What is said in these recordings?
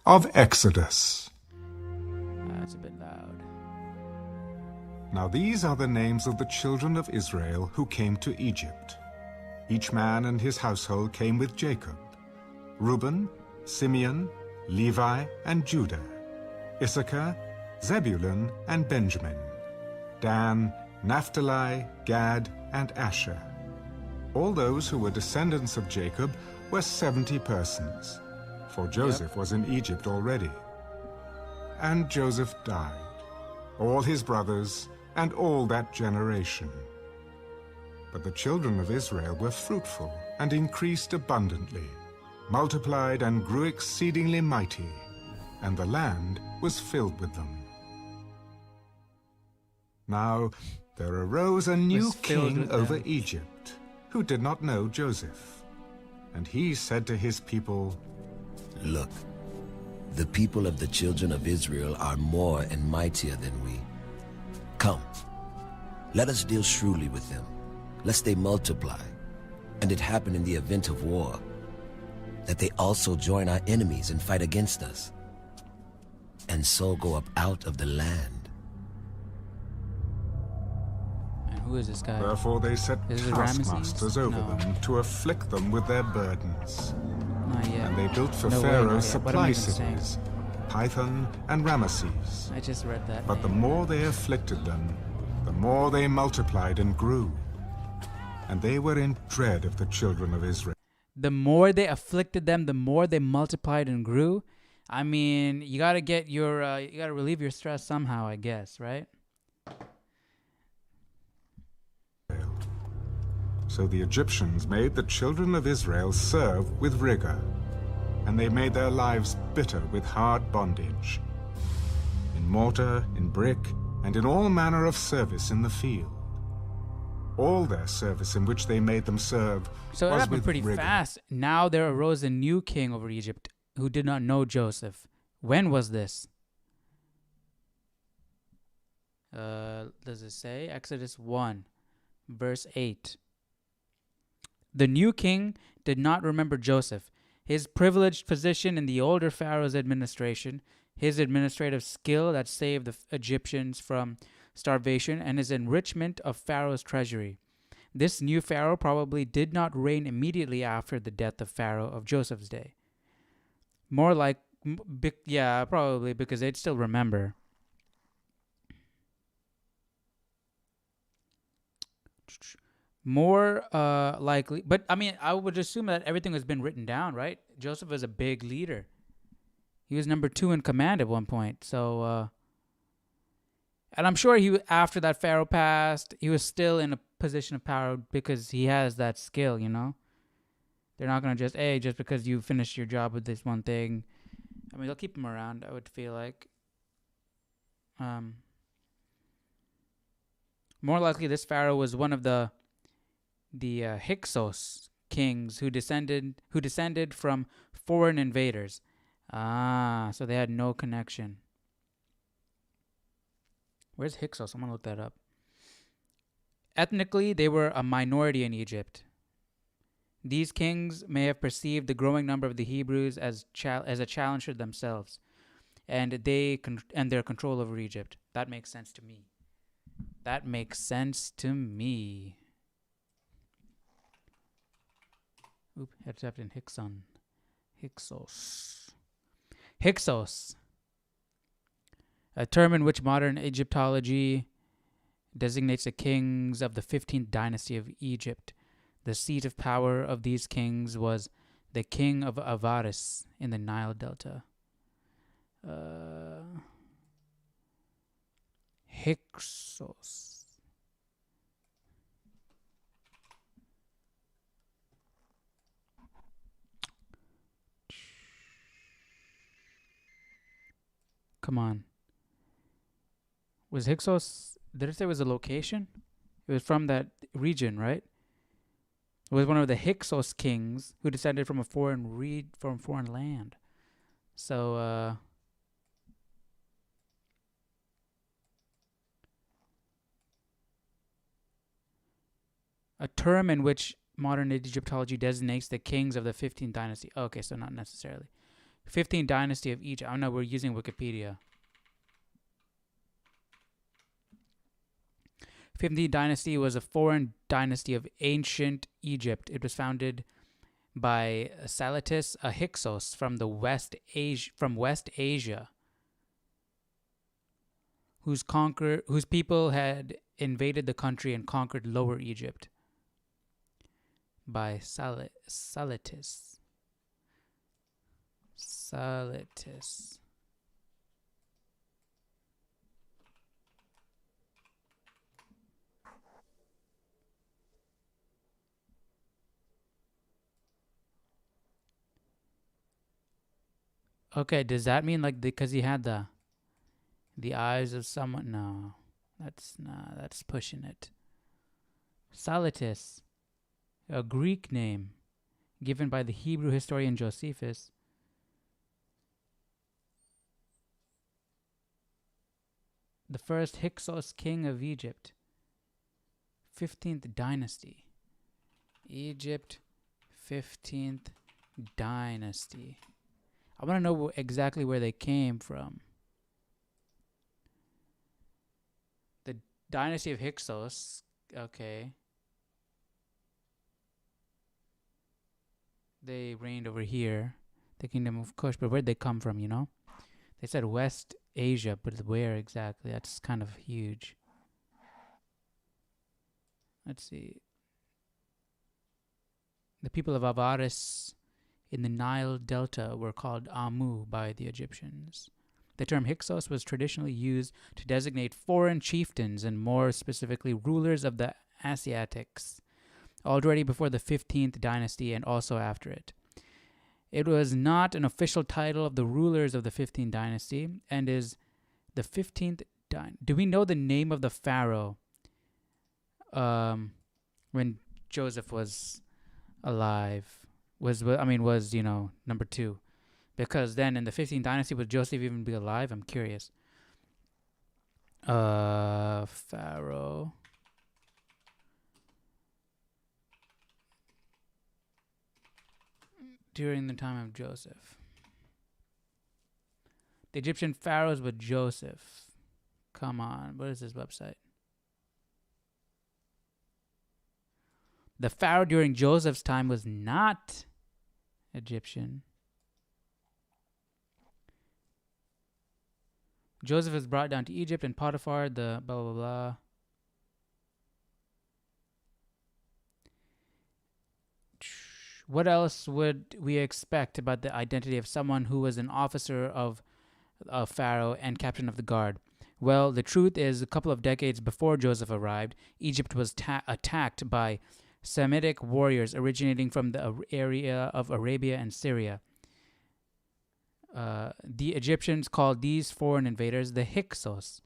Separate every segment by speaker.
Speaker 1: of Exodus.
Speaker 2: That's a bit loud.
Speaker 1: Now these are the names of the children of Israel who came to Egypt. Each man and his household came with Jacob: Reuben, Simeon, Levi, and Judah; Issachar, Zebulun, and Benjamin; Dan, Naphtali, Gad, and Asher. All those who were descendants of Jacob were 70 persons, for Joseph was in Egypt already. And Joseph died, all his brothers, and all that generation. But the children of Israel were fruitful and increased abundantly, multiplied and grew exceedingly mighty, and the land was filled with them. Now there arose a new king over Egypt, who did not know Joseph. And he said to his people,
Speaker 3: Look, the people of the children of Israel are more and mightier than we. Come, let us deal shrewdly with them, lest they multiply, and it happen in the event of war, that they also join our enemies and fight against us, and so go up out of the land.
Speaker 2: And who is this guy?
Speaker 1: Therefore they set
Speaker 2: Is it
Speaker 1: taskmasters
Speaker 2: Ramesses?
Speaker 1: over
Speaker 2: No.
Speaker 1: them to afflict them with their burdens.
Speaker 2: Not yet.
Speaker 1: And they built for
Speaker 2: No way,
Speaker 1: Pharaoh
Speaker 2: not yet. What am
Speaker 1: supply
Speaker 2: I gonna say?
Speaker 1: cities, Pithom and Ramesses.
Speaker 2: I just read that.
Speaker 1: But the
Speaker 2: name.
Speaker 1: more they afflicted them, the more they multiplied and grew. And they were in dread of the children of Israel.
Speaker 2: The more they afflicted them, the more they multiplied and grew. I mean, you gotta get your, you gotta relieve your stress somehow, I guess, right?
Speaker 1: So the Egyptians made the children of Israel serve with rigor, and they made their lives bitter with hard bondage, in mortar, in brick, and in all manner of service in the field. All their service in which they made them serve
Speaker 2: So it
Speaker 1: was
Speaker 2: happened
Speaker 1: with
Speaker 2: pretty
Speaker 1: rigor.
Speaker 2: fast. Now there arose a new king over Egypt who did not know Joseph. When was this? Does it say? Exodus 1, verse 8. The new king did not remember Joseph, his privileged position in the older Pharaoh's administration, his administrative skill that saved the Egyptians from starvation, and his enrichment of Pharaoh's treasury. This new Pharaoh probably did not reign immediately after the death of Pharaoh of Joseph's day. More like, yeah, probably because they'd still remember. More likely, but I mean, I would assume that everything has been written down, right? Joseph was a big leader. He was number 2 in command at one point. So, and I'm sure after that Pharaoh passed, he was still in a position of power because he has that skill, you know? They're not going to just, hey, just because you finished your job with this one thing. I mean, they'll keep him around, I would feel like. More likely, this Pharaoh was one of the Hyksos kings who descended from foreign invaders. So they had no connection. Where's Hyksos? I'm going to look that up. Ethnically, they were a minority in Egypt. These kings may have perceived the growing number of the Hebrews as a challenge to themselves, and their control over Egypt. That makes sense to me. That makes sense to me. Oop, had typed in Hyksos. Hyksos. A term in which modern Egyptology designates the kings of the 15th dynasty of Egypt. The seat of power of these kings was the king of Avaris in the Nile Delta. Hyksos. Come on. Was Hyksos, did it say it was a location? It was from that region, right? It was one of the Hyksos kings who descended from a foreign land. So, a term in which modern Egyptology designates the kings of the 15th dynasty. Okay, so not necessarily. 15th dynasty of Egypt. Oh no, we're using Wikipedia. 15th dynasty was a foreign dynasty of ancient Egypt. It was founded by Salatis, a Hyksos from West Asia, whose people had invaded the country and conquered Lower Egypt. By Salatis. Okay, does that mean like because he had the eyes of someone? No, that's pushing it. Salatis, a Greek name given by the Hebrew historian Josephus. The first Hyksos king of Egypt. 15th dynasty. Egypt, 15th dynasty. I want to know exactly where they came from. The dynasty of Hyksos. Okay. They reigned over here. The kingdom of Kush. But where'd they come from, you know? They said West Asia, but where exactly? That's kind of huge. Let's see. The people of Avaris in the Nile Delta were called Amu by the Egyptians. The term Hyksos was traditionally used to designate foreign chieftains and more specifically rulers of the Asiatics, already before the 15th dynasty and also after it. It was not an official title of the rulers of the 15th dynasty and is the 15th dynasty. Do we know the name of the pharaoh when Joseph was alive? Was number 2. Because then in the 15th dynasty, would Joseph even be alive? I'm curious. Pharaoh. During the time of Joseph. The Egyptian pharaohs with Joseph. Come on, what is this website? The pharaoh during Joseph's time was not Egyptian. Joseph was brought down to Egypt and Potiphar, the blah, blah, blah. What else would we expect about the identity of someone who was an officer of Pharaoh and captain of the guard? Well, the truth is, a couple of decades before Joseph arrived, Egypt was attacked by Semitic warriors originating from the area of Arabia and Syria. The Egyptians called these foreign invaders the Hyksos.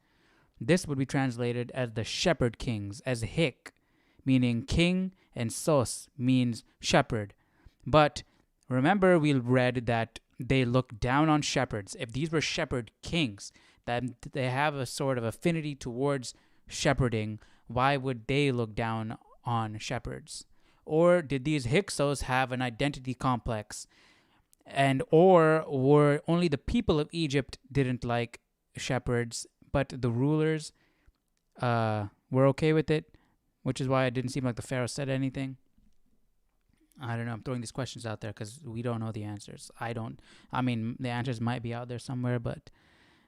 Speaker 2: This would be translated as the shepherd kings, as Hik, meaning king, and Sos means shepherd. But remember, we read that they looked down on shepherds. If these were shepherd kings, that they have a sort of affinity towards shepherding, why would they look down on shepherds? Or did these Hyksos have an identity complex? Or were only the people of Egypt didn't like shepherds, but the rulers were okay with it, which is why it didn't seem like the Pharaoh said anything? I don't know. I'm throwing these questions out there because we don't know the answers. The answers might be out there somewhere, but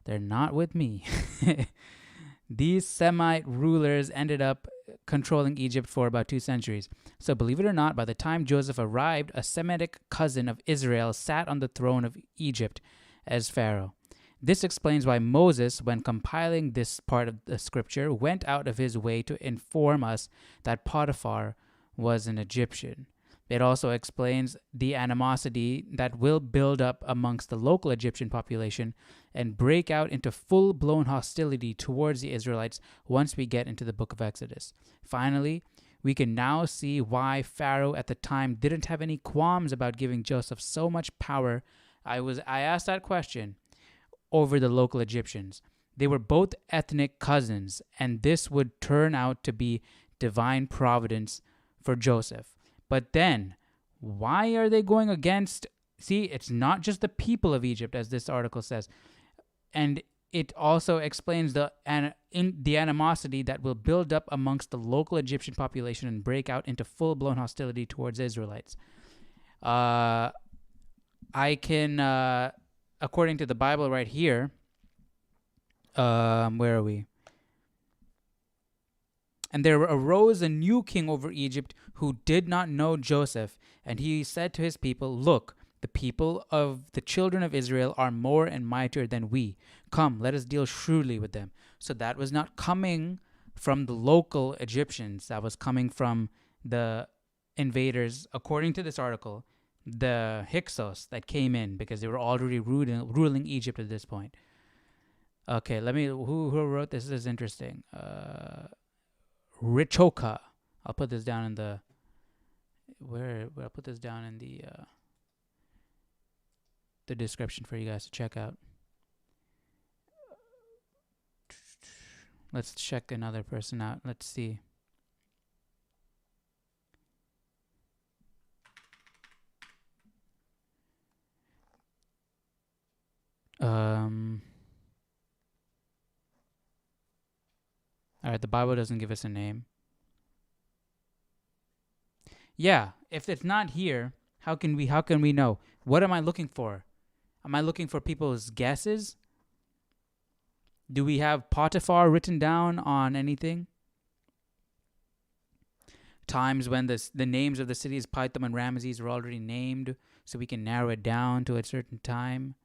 Speaker 2: they're not with me. These Semite rulers ended up controlling Egypt for about 2 centuries. So believe it or not, by the time Joseph arrived, a Semitic cousin of Israel sat on the throne of Egypt as Pharaoh. This explains why Moses, when compiling this part of the scripture, went out of his way to inform us that Potiphar was an Egyptian. It also explains the animosity that will build up amongst the local Egyptian population and break out into full-blown hostility towards the Israelites once we get into the book of Exodus. Finally, we can now see why Pharaoh at the time didn't have any qualms about giving Joseph so much power. I asked that question over the local Egyptians. They were both ethnic cousins, and this would turn out to be divine providence for Joseph. But then, why are they going against see, it's not just the people of Egypt, as this article says. And it also explains the animosity that will build up amongst the local Egyptian population and break out into full-blown hostility towards Israelites. I can, according to the Bible right here, where are we? And there arose a new king over Egypt who did not know Joseph. And he said to his people, look, the people of the children of Israel are more and mightier than we. Come, let us deal shrewdly with them. So that was not coming from the local Egyptians. That was coming from the invaders, according to this article, the Hyksos that came in because they were already ruling Egypt at this point. Okay, who wrote this? This is interesting. Richoka. I'll put this down in the I'll put this down in the description for you guys to check out. Let's check another person out. Let's see. All right, the Bible doesn't give us a name. Yeah, if it's not here, how can we know? What am I looking for? Am I looking for people's guesses? Do we have Potiphar written down on anything? Times when the names of the cities Pithom and Ramesses were already named, so we can narrow it down to a certain time.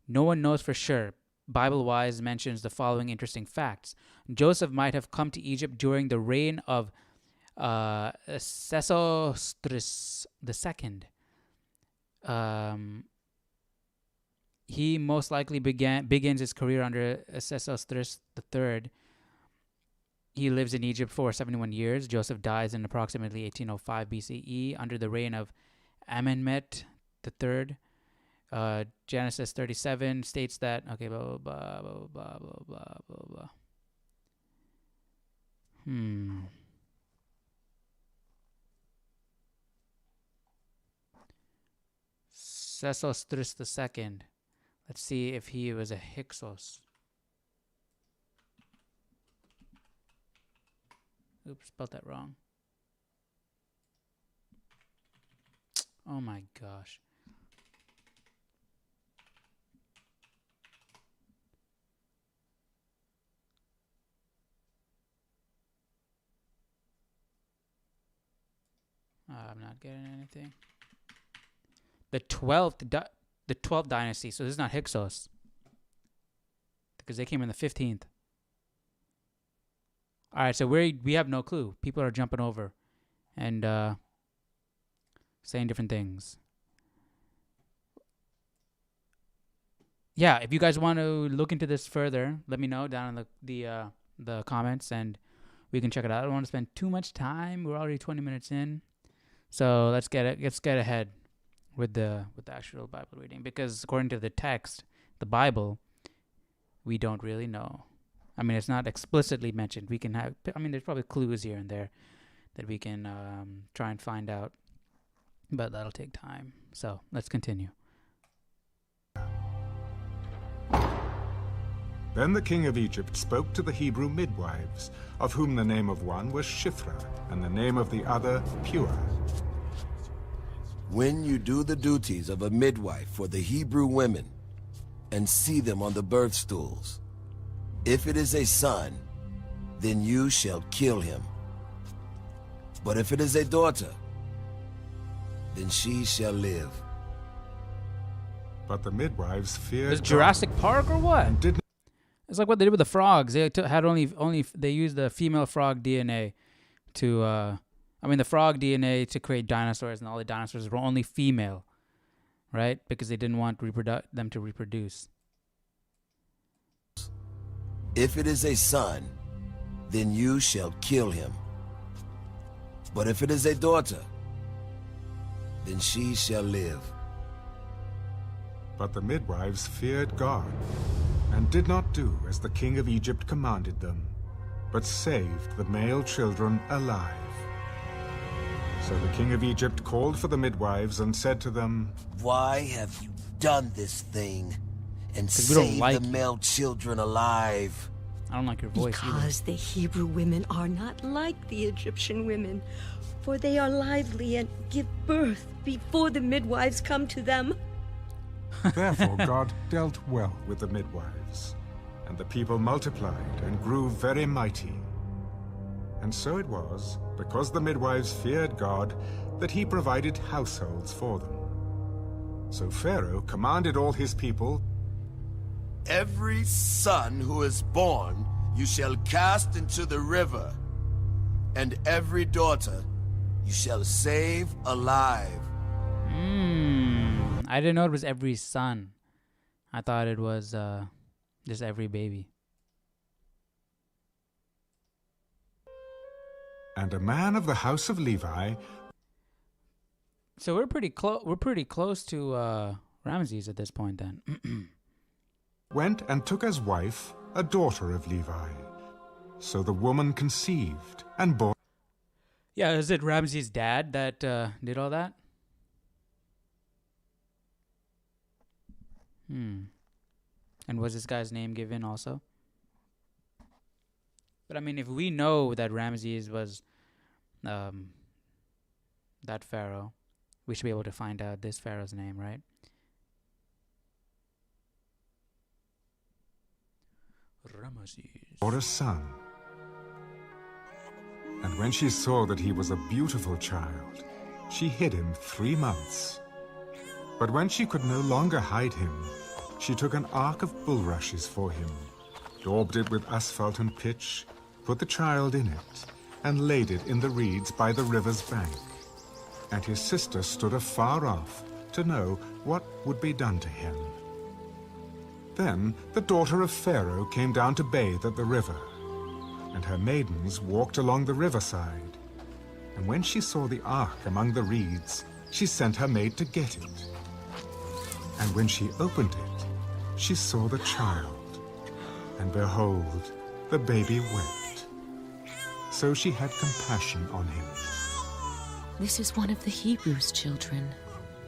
Speaker 2: No one knows for sure. Bible-wise mentions the following interesting facts. Joseph might have come to Egypt during the reign of Sesostris II. He most likely begins his career under Sesostris III. He lives in Egypt for 71 years. Joseph dies in approximately 1805 BCE under the reign of Amenmet III. Genesis 37 states that, okay, blah, blah, blah, blah, blah, blah, blah, blah. Sesostris II. Let's see if he was a Hyksos. Oops, spelled that wrong. Oh my gosh. I'm not getting anything. The 12th dynasty. So this is not Hyksos, because they came in the 15th. All right, so we have no clue. People are jumping over and saying different things. Yeah, if you guys want to look into this further, let me know down in the comments, and we can check it out. I don't want to spend too much time. We're already 20 minutes in. So let's get ahead with the actual Bible reading, because according to the text, the Bible, we don't really know. I mean, it's not explicitly mentioned. We can have, there's probably clues here and there that we can try and find out, but that'll take time. So let's continue.
Speaker 1: Then the king of Egypt spoke to the Hebrew midwives, of whom the name of one was Shiphrah, and the name of the other Puah.
Speaker 3: When you do the duties of a midwife for the Hebrew women, and see them on the birth stools, if it is a son, then you shall kill him. But if it is a daughter, then she shall live.
Speaker 1: But the midwives feared
Speaker 2: Is Jurassic Park or what?
Speaker 1: and did
Speaker 2: It's like what they did with the frogs. They had only they used the female frog DNA to the frog DNA to create dinosaurs, and all the dinosaurs were only female, right? Because they didn't want them to reproduce.
Speaker 3: If it is a son, then you shall kill him. But if it is a daughter, then she shall live.
Speaker 1: But the midwives feared God, and did not do as the king of Egypt commanded them, but saved the male children alive. So the king of Egypt called for the midwives and said to them,
Speaker 3: Why have you done this thing and
Speaker 2: 'Cause we don't
Speaker 3: saved
Speaker 2: like
Speaker 3: the
Speaker 2: you.
Speaker 3: male children alive?
Speaker 2: I don't like your voice
Speaker 4: Because the Hebrew women are not like the Egyptian women, for they are lively and give birth before the midwives come to them.
Speaker 1: Therefore God dealt well with the midwives, and the people multiplied and grew very mighty. And so it was, because the midwives feared God, that he provided households for them. So Pharaoh commanded all his people,
Speaker 3: Every son who is born you shall cast into the river, and every daughter you shall save alive.
Speaker 2: I didn't know it was every son. I thought it was just every baby.
Speaker 1: and a man of the house of Levi
Speaker 2: So we're pretty close. We're pretty close to Ramses at this point, then.
Speaker 1: went and took as wife a daughter of Levi. So the woman conceived and bore.
Speaker 2: Yeah, is it Ramses' dad that did all that? And was this guy's name given also? But I mean, if we know that Ramses was that pharaoh, we should be able to find out this pharaoh's name, right? Ramses.
Speaker 1: Bore a son. And when she saw that he was a beautiful child, she hid him 3 months. But when she could no longer hide him, she took an ark of bulrushes for him, daubed it with asphalt and pitch, put the child in it, and laid it in the reeds by the river's bank. And his sister stood afar off to know what would be done to him. Then the daughter of Pharaoh came down to bathe at the river, and her maidens walked along the riverside. And when she saw the ark among the reeds, she sent her maid to get it. And when she opened it, she saw the child, and behold, the baby wept. So she had compassion on him.
Speaker 5: This is one of the Hebrews' children.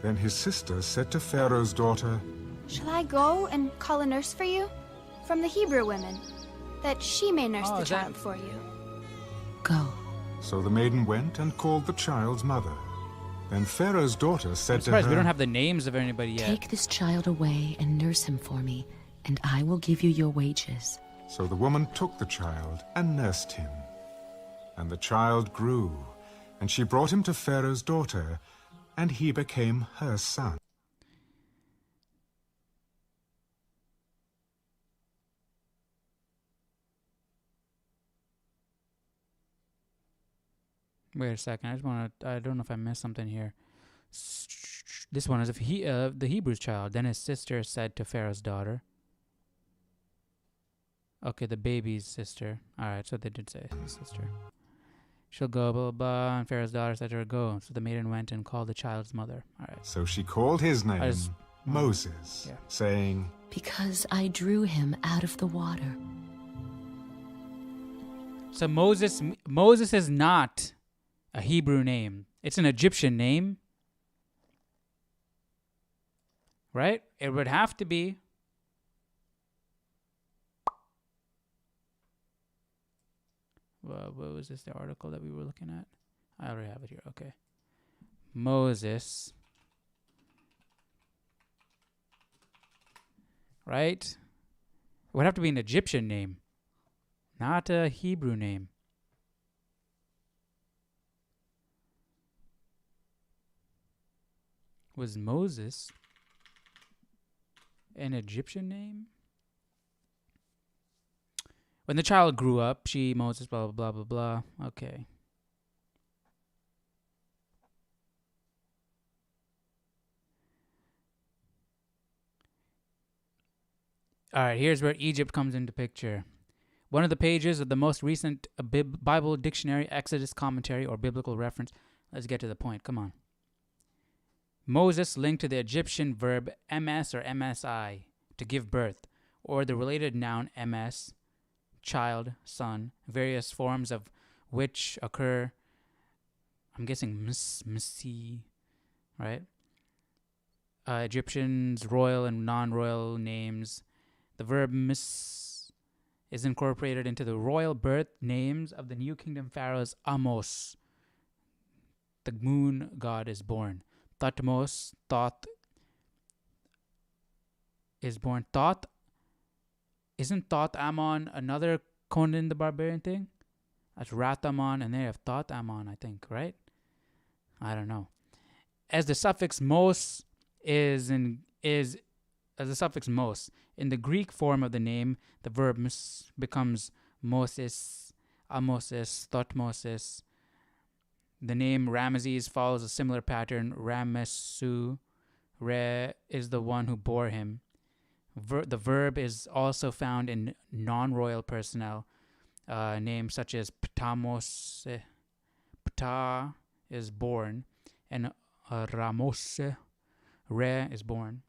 Speaker 1: Then his sister said to Pharaoh's daughter,
Speaker 6: Shall I go and call a nurse for you? From the Hebrew women, that she may nurse the child for you.
Speaker 5: Go.
Speaker 1: So the maiden went and called the child's mother. Then Pharaoh's daughter said to her,
Speaker 2: we don't have the names of anybody yet.
Speaker 5: Take this child away and nurse him for me, and I will give you your wages.
Speaker 1: So the woman took the child and nursed him. And the child grew, and she brought him to Pharaoh's daughter, and he became her son.
Speaker 2: Wait a second. I don't know if I missed something here. This one is of the Hebrew's child. Then his sister said to Pharaoh's daughter. Okay, the baby's sister. Alright, so they did say his sister. She'll go, blah, blah, blah. And Pharaoh's daughter said to her, go. So the maiden went and called the child's mother. Alright.
Speaker 1: So she called his name Moses, saying,
Speaker 5: Because I drew him out of the water.
Speaker 2: So Moses is not a Hebrew name. It's an Egyptian name. Right? It would have to be. What was this, the article that we were looking at? I already have it here. Okay. Moses. Right? It would have to be an Egyptian name, not a Hebrew name. Was Moses an Egyptian name? When the child grew up, Moses, blah, blah, blah, blah, blah. Okay. All right, here's where Egypt comes into picture. One of the pages of the most recent Bible dictionary, Exodus commentary, or biblical reference. Let's get to the point. Come on. Moses linked to the Egyptian verb ms or msi, to give birth, or the related noun ms, child, son, various forms of which occur I'm guessing Msi, right? Egyptians, royal and non-royal names. The verb mis is incorporated into the royal birth names of the New Kingdom pharaohs. Amos, the moon god, is born. Thutmose, Thoth, is born. Thoth, isn't Thoth Amon another Conan the Barbarian thing? That's Rathamon, and they have Thoth Amon, I think, right? I don't know. As the suffix mos is as the suffix mos in the Greek form of the name, the verb becomes Moses, Amosis, Thutmosis. The name Ramesses follows a similar pattern. Ramesu, Re is the one who bore him. The verb is also found in non-royal personnel. Names such as Ptamos, Ptah is born, and Ramos, Re is born.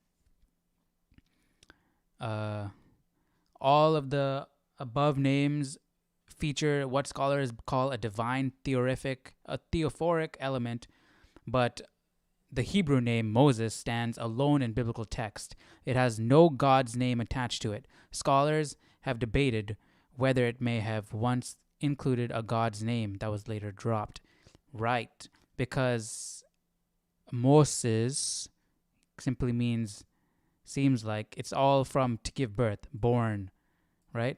Speaker 2: All of the above names feature what scholars call a divine theophoric element, but the Hebrew name Moses stands alone in biblical text. It has no God's name attached to it. Scholars have debated whether it may have once included a God's name that was later dropped. Right, because Moses simply seems like it's all from to give birth, born, right?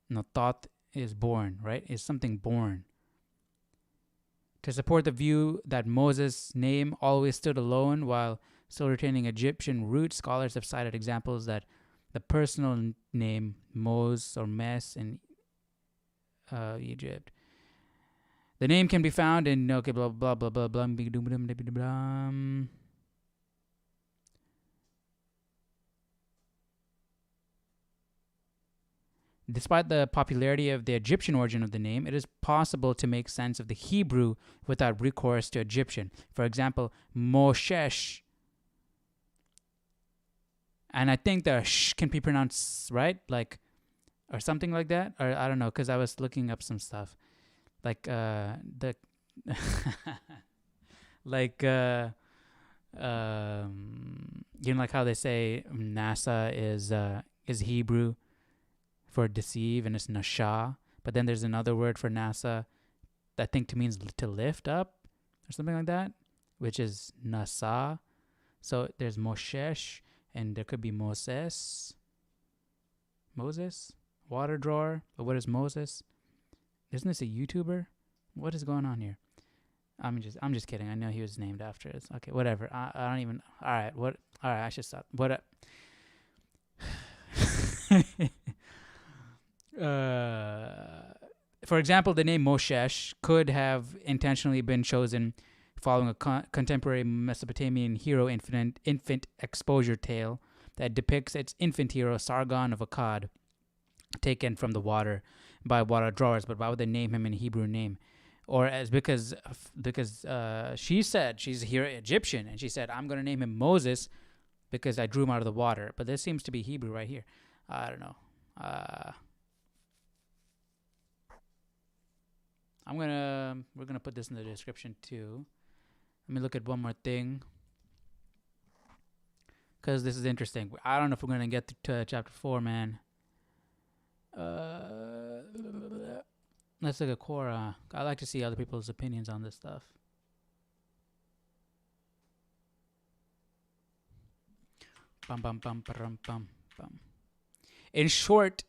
Speaker 2: No, Thoth is born, right? Is something born. To support the view that Moses' name always stood alone while still retaining Egyptian roots, scholars have cited examples that the personal name Mos or Mes in Egypt. The name can be found in blah blah blah blah blah blah blah. Despite the popularity of the Egyptian origin of the name, it is possible to make sense of the Hebrew without recourse to Egyptian. For example, Moshesh. And I think the sh can be pronounced, right? Like, or something like that. Or I don't know, because I was looking up some stuff. Like, like, like how they say NASA is Hebrew for deceive, and it's nasha, but then there's another word for NASA that I think means to lift up or something like that, which is nasa. So there's Moshesh, and there could be Moses, water drawer. But what is Moses? Isn't this a YouTuber? What is going on here? I'm just kidding. I know he was named after it. Okay, whatever. I don't even. All right, what? All right, I should stop. What? For example, the name Moshesh could have intentionally been chosen following a contemporary Mesopotamian hero infant exposure tale that depicts its infant hero Sargon of Akkad, taken from the water by water drawers. But why would they name him in a Hebrew name? Or as because she said she's here Egyptian, and she said, I'm going to name him Moses because I drew him out of the water. But this seems to be Hebrew right here. I don't know. We're gonna put this in the description too. Let me look at one more thing, because this is interesting. I don't know if we're gonna get to chapter 4, man. Let's look at Korah. I like to see other people's opinions on this stuff. Bum bum bum bum bum bum. In short,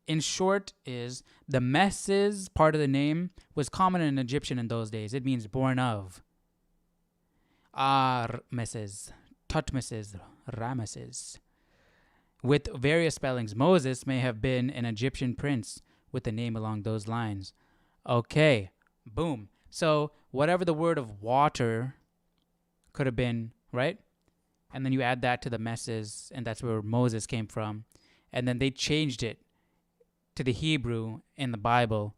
Speaker 2: is the Messes part of the name was common in Egyptian in those days. It means born of. Messes, Tutmeses, Rameses. With various spellings, Moses may have been an Egyptian prince with a name along those lines. Okay, boom. So whatever the word of water could have been, right? And then you add that to the Messes, and that's where Moses came from. And then they changed it to the Hebrew in the Bible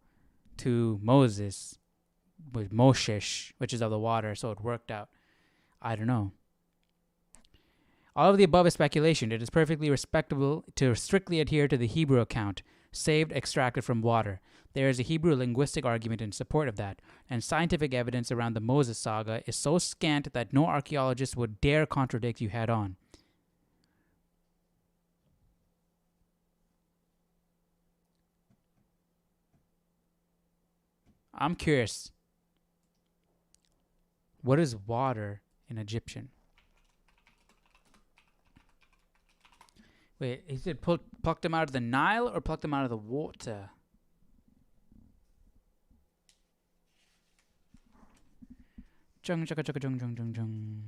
Speaker 2: to Moses with Moshesh, which is of the water, so it worked out. I don't know. All of the above is speculation. It is perfectly respectable to strictly adhere to the Hebrew account. saved extracted from water. There is a Hebrew linguistic argument in support of that, and scientific evidence around the Moses saga is so scant that no archaeologist would dare contradict you head on. I'm curious. What is water in Egyptian? Wait, he said plucked them out of the Nile or plucked them out of the water? Chung chaka chaka chung chung chung chung.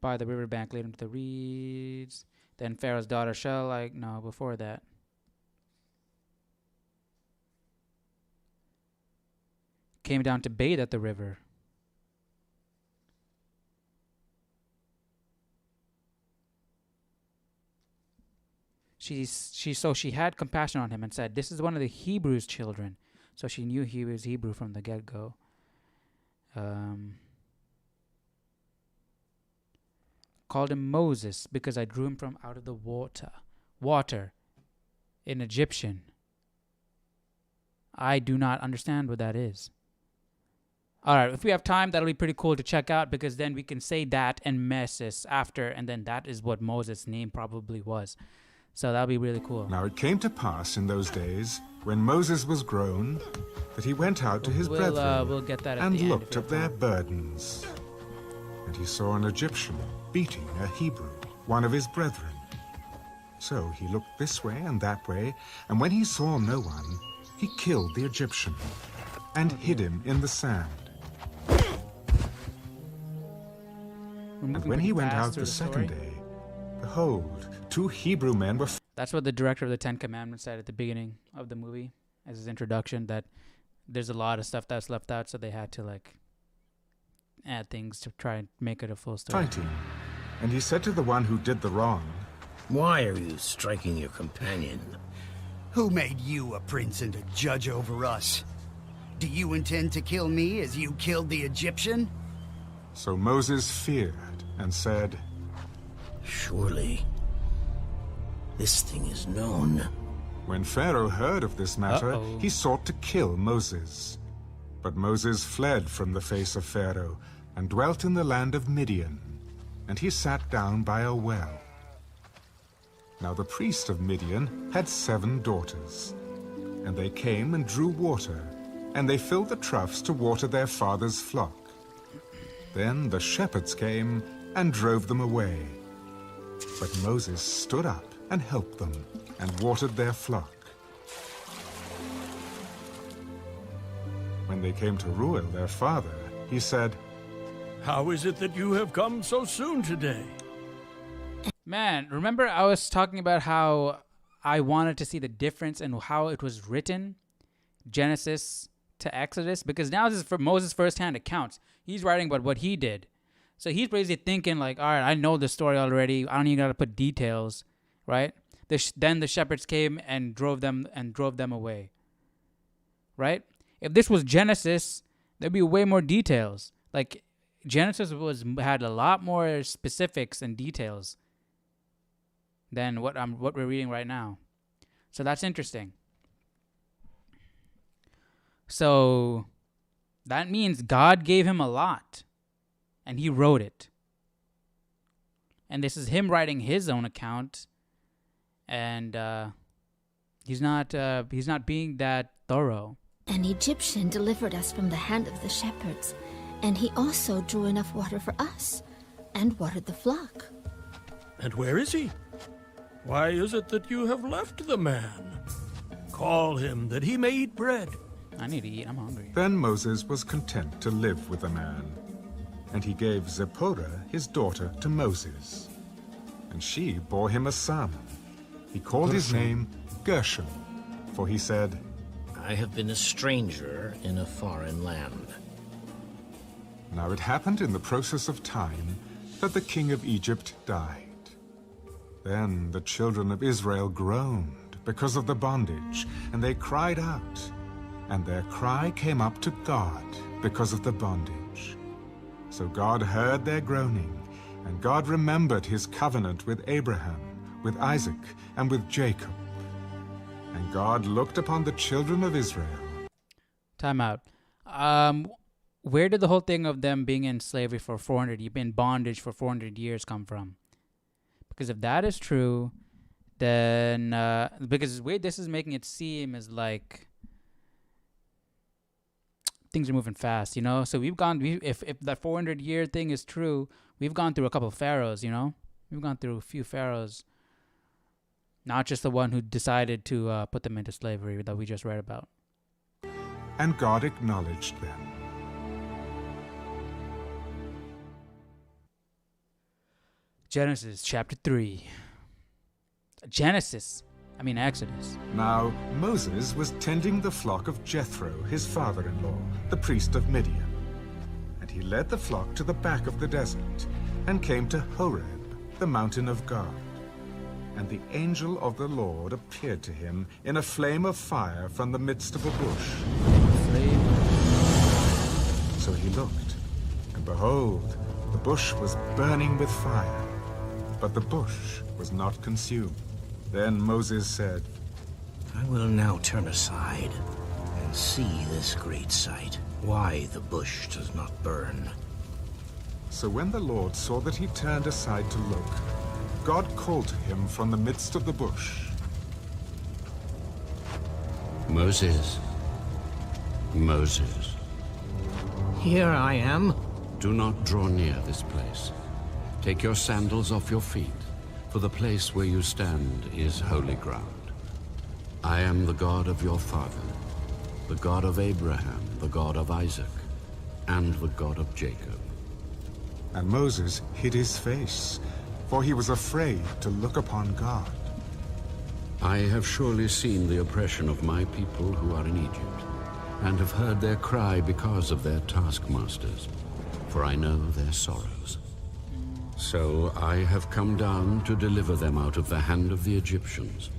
Speaker 2: By the riverbank leading to the reeds. Then Pharaoh's daughter shall, no, before that. Came down to bathe at the river. She had compassion on him and said, "This is one of the Hebrews' children." So she knew he was Hebrew from the get-go. Called him Moses because I drew him from out of the water. Water in Egyptian. I do not understand what that is. Alright, if we have time, that'll be pretty cool to check out, because then we can say that and Moses after, and then that is what Moses' name probably was. So that'll be really cool.
Speaker 1: Now it came to pass in those days, when Moses was grown, that he went out to his brethren
Speaker 2: we'll get that at
Speaker 1: and
Speaker 2: the end
Speaker 1: looked at their burdens. And he saw an Egyptian beating a Hebrew, one of his brethren. So he looked this way and that way, and when he saw no one, he killed the Egyptian and hid him in the sand. And when he went out the second day, behold, 2 Hebrew men were...
Speaker 2: That's what the director of the 10 Commandments said at the beginning of the movie, as his introduction, that there's a lot of stuff that's left out, so they had to, add things to try and make it a full story.
Speaker 1: Fighting. And he said to the one who did the wrong,
Speaker 3: Why are you striking your companion?
Speaker 7: Who made you a prince and a judge over us? Do you intend to kill me as you killed the Egyptian?
Speaker 1: So Moses feared and said,
Speaker 3: Surely, this thing is known.
Speaker 1: When Pharaoh heard of this matter, he sought to kill Moses. But Moses fled from the face of Pharaoh and dwelt in the land of Midian, and he sat down by a well. Now the priest of Midian had 7 daughters, and they came and drew water, and they filled the troughs to water their father's flock. Then the shepherds came and drove them away. But Moses stood up and helped them, and watered their flock. When they came to Reuel, their father, he said,
Speaker 8: How is it that you have come so soon today?
Speaker 2: Man, remember I was talking about how I wanted to see the difference in how it was written, Genesis to Exodus? Because now this is for Moses' first-hand accounts. He's writing about what he did. So he's basically thinking all right, I know the story already. I don't even got to put details, right? Then the shepherds came and drove them away, right? If this was Genesis, there'd be way more details. Genesis had a lot more specifics and details than what we're reading right now. So that's interesting. So that means God gave him a lot, and he wrote it. And this is him writing his own account, and he's not being that thorough.
Speaker 9: An Egyptian delivered us from the hand of the shepherds, and he also drew enough water for us, and watered the flock.
Speaker 8: And where is he? Why is it that you have left the man? Call him, that he may eat bread.
Speaker 2: I need to eat, I'm hungry.
Speaker 1: Then Moses was content to live with the man, and he gave Zipporah his daughter to Moses, and she bore him a son. He called his name Gershom, for he said,
Speaker 10: I have been a stranger in a foreign land.
Speaker 1: Now it happened in the process of time that the king of Egypt died. Then the children of Israel groaned because of the bondage, and they cried out, and their cry came up to God because of the bondage. So God heard their groaning, and God remembered his covenant with Abraham, with Isaac, and with Jacob. And God looked upon the children of Israel.
Speaker 2: Time out. Where did the whole thing of them being in slavery for 400, in bondage for 400 years come from? Because if that is true, then because the way this is making it seem is like things are moving fast, you know. So if that 400-year thing is true, we've gone through a couple of pharaohs, you know. We've gone through a few pharaohs, not just the one who decided to put them into slavery that we just read about.
Speaker 1: And God acknowledged them.
Speaker 2: Genesis chapter 3. Exodus.
Speaker 1: Now Moses was tending the flock of Jethro, his father-in-law, the priest of Midian. And he led the flock to the back of the desert, and came to Horeb, the mountain of God. And the angel of the Lord appeared to him in a flame of fire from the midst of a bush. So he looked, and behold, the bush was burning with fire, but the bush was not consumed. Then Moses said,
Speaker 10: I will now turn aside and see this great sight, why the bush does not burn.
Speaker 1: So when the Lord saw that he turned aside to look, God called to him from the midst of the bush.
Speaker 11: Moses. Moses.
Speaker 10: Here I am.
Speaker 11: Do not draw near this place. Take your sandals off your feet, for the place where you stand is holy ground. I am the God of your father, the God of Abraham, the God of Isaac, and the God of Jacob.
Speaker 1: And Moses hid his face, for he was afraid to look upon God.
Speaker 11: I have surely seen the oppression of my people who are in Egypt, and have heard their cry because of their taskmasters, for I know their sorrows. So I have come down to deliver them out of the hand of the Egyptians,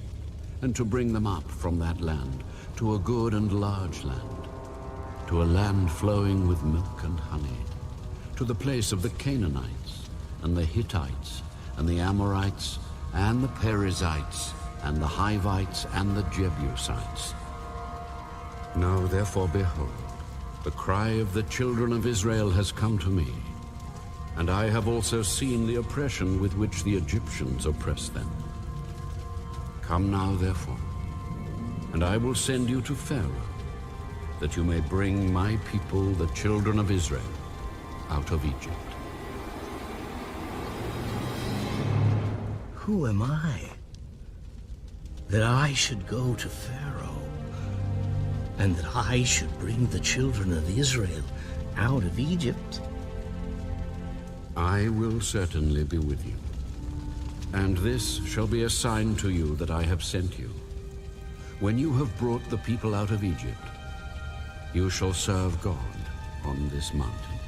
Speaker 11: and to bring them up from that land to a good and large land, to a land flowing with milk and honey, to the place of the Canaanites, and the Hittites, and the Amorites, and the Perizzites, and the Hivites, and the Jebusites. Now therefore behold, the cry of the children of Israel has come to me, and I have also seen the oppression with which the Egyptians oppress them. Come now, therefore, and I will send you to Pharaoh, that you may bring my people, the children of Israel, out of Egypt.
Speaker 10: Who am I, that I should go to Pharaoh, and that I should bring the children of Israel out of Egypt?
Speaker 11: I will certainly be with you, and this shall be a sign to you that I have sent you. When you have brought the people out of Egypt, you shall serve God on this mountain.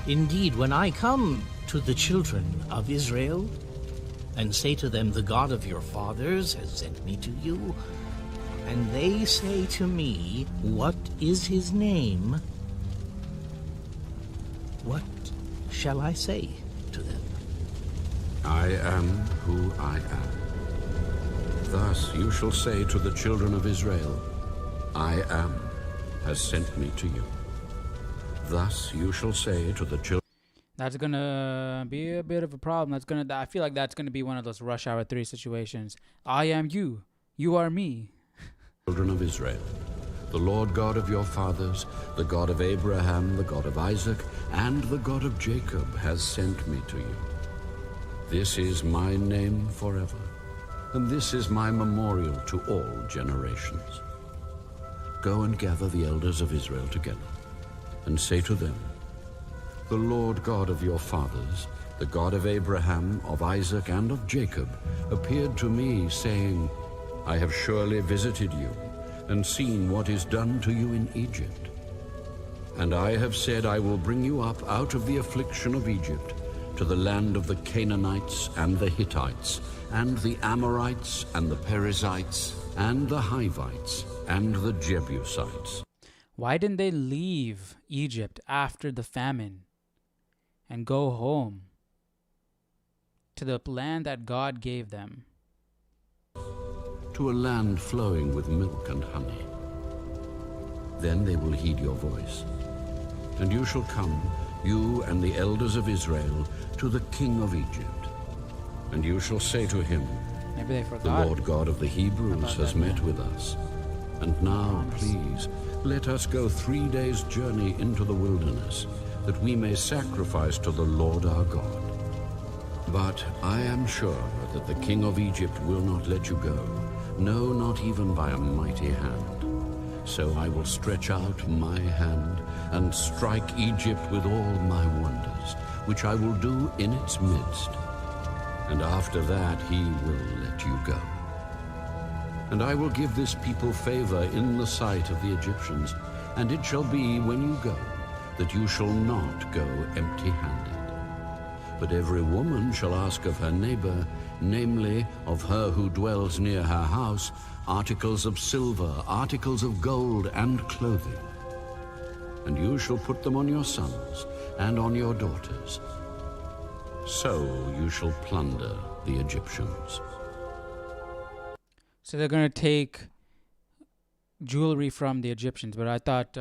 Speaker 10: Indeed, when I come to the children of Israel and say to them, the God of your fathers has sent me to you, and they say to me, what is his name? What shall I say to them?
Speaker 11: I am who I am. Thus you shall say to the children of Israel, I am has sent me to you. Thus you shall say to the children.
Speaker 2: That's gonna be a bit of a problem. I feel like that's gonna be one of those Rush Hour 3 situations. I am you, you are me.
Speaker 11: Children of Israel, the Lord God of your fathers, the God of Abraham, the God of Isaac, and the God of Jacob has sent me to you. This is my name forever, and this is my memorial to all generations. Go and gather the elders of Israel together, and say to them, the Lord God of your fathers, the God of Abraham, of Isaac, and of Jacob, appeared to me, saying, I have surely visited you, and seen what is done to you in Egypt. And I have said, I will bring you up out of the affliction of Egypt, to the land of the Canaanites, and the Hittites, and the Amorites, and the Perizzites, and the Hivites, and the Jebusites.
Speaker 2: Why didn't they leave Egypt after the famine? and go home to the land that God gave them.
Speaker 11: To a land flowing with milk and honey. Then they will heed your voice. And you shall come, you and the elders of Israel, to the king of Egypt. And you shall say to him,
Speaker 2: Maybe they forgot.
Speaker 11: The Lord God of the Hebrews has met with us. And now, please, let us go 3 days' journey into the wilderness, that we may sacrifice to the Lord our God. But I am sure that the king of Egypt will not let you go, no, not even by a mighty hand. So I will stretch out my hand and strike Egypt with all my wonders, which I will do in its midst. And after that he will let you go. And I will give this people favor in the sight of the Egyptians, and it shall be when you go, that you shall not go empty-handed. But every woman shall ask of her neighbor, namely of her who dwells near her house, articles of silver, articles of gold, and clothing. And you shall put them on your sons and on your daughters. So you shall plunder the Egyptians.
Speaker 2: So they're going to take jewelry from the Egyptians, but I thought